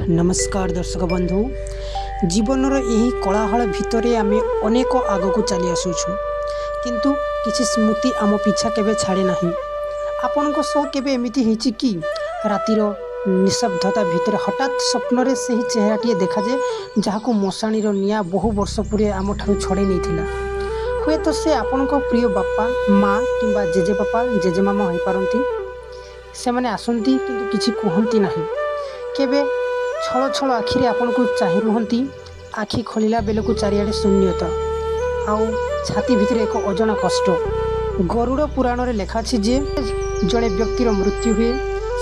नमस्कार दर्शक बंधु जीवन यही कोलाहल भितर आम अनेक आग को चली आसुछु किंतु किसी स्मृति आम पीछा केबे छाड़े नहीं। आपण केबे एमिति होइछि कि रातिर निशब्दता भितर हठात स्वप्न से ही चेहराटी देखाजे जहाँ मशाणीर निआ बहु वर्ष पूर्वे आम ठारू छड़े नहीं। हुए तो से आपण प्रिय बापा माँ किंबा जेजे बापा जेजेमामा हो पारती से मैंने आसती किंतु किसी कहती ना केबे छल छल आखिरे आपण को चाहि रुहंती। आखि खोलिला बेलू चारिआडे शून्यता आउ छाती भितर एक अजना कष्ट। गरुड़ पुराण रे लेखा अछि जे जड़े व्यक्तिर मृत्यु हुए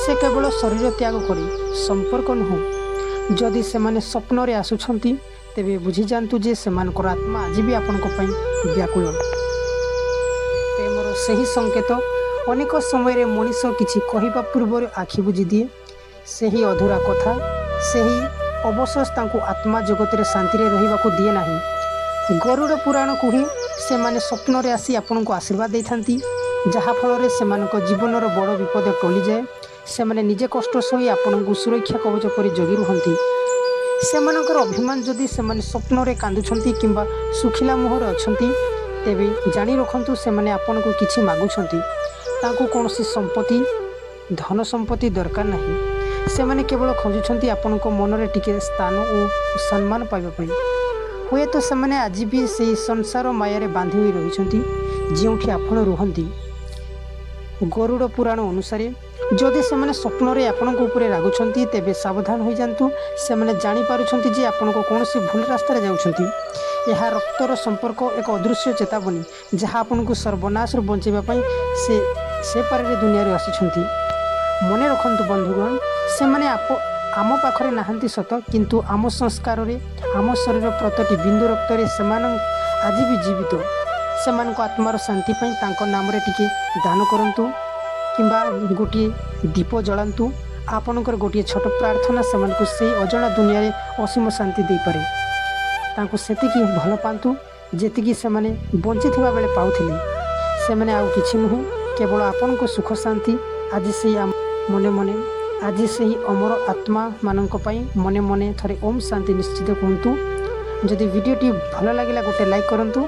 से केवल शरीर त्याग करी संपर्क नुह जदि से माने स्वप्न रे आसुछंती तेबे बुझी जानतु जे सेमानकर आत्मा आज भी आपण को पई व्याकुल। प्रेमर सही संकेत अनेक समय मनीष किछि कहिबा पूर्व आखि बुझी दिए। सही अधूरा कथा सही अवशेष तांको आत्मा जगत रे शांति रे रहिबा को दिए नाही। गरुड़ पुराण को ही से माने स्वप्न रे आसी आपण को आशीर्वाद देथांती जहा फल रे सेमानक जीवन रो बड़ विपद टली जाए। से माने निजे कष्ट सही आपण को सुरक्षा कवच परि जगी रुहंती। सेमानकर अभिमान जदि सेमाने स्वप्न रे कांदुछंती किंबा सुखिला मुहर अछंती तेबे जानी रखंतु से माने आपण को किछि मागुछंती। तांको कोनोसी संपत्ति धन संपत्ति दरकार नाही। से माने केवल खोजुछंती आपण को मन रे टिके स्थान और सम्मान पाइबा पई। हुए तो से माने आज भी से संसार माया रे बांधी होई रहिछंती जेउठी आपण रुहंती। गरुड़ पुराण अनुसार जदि से माने स्वप्न रे आपण को ऊपर रागुछंती तेबे सावधान हो जांतु। से माने जानि पारुछंती जे आपण को कोनोसी भूल रास्ता रे जाउछंती। यह रक्तर संपर्क एक अदृश्य चेतावनी जहाँ आपण को सर्वनाश बंचेबा पई से पारे दुनिया रे आसिछंती। मने रखंतु बंधुगण से माने आम पाखरे नाहंती सत किंतु आम संस्कार रे आम शरीर प्रति बिंदु रक्त रे सेमान आज भी जीवित। सेमान को आत्मार शांति पई तांको नाम रे टिके दान करंतु किंबा गोटे दीप जलांतु। आपणकर गोटे छोट प्रार्थना सेमान को से अजଣା दुनिया रे असीम शांति दे पारे। तांको सेतिकी भल पांतु जेतिकी से माने बंची थिबा बेले पाउथिले। से माने आउ किछि नुह केवल आपन को सुख शांति आज से मने मने आज से ही अमर आत्मा मानक पई मने मने थरे ओम शांति निश्चित कहतु। जदि वीडियोटी भल लगिला गोटे लाइक करंतु।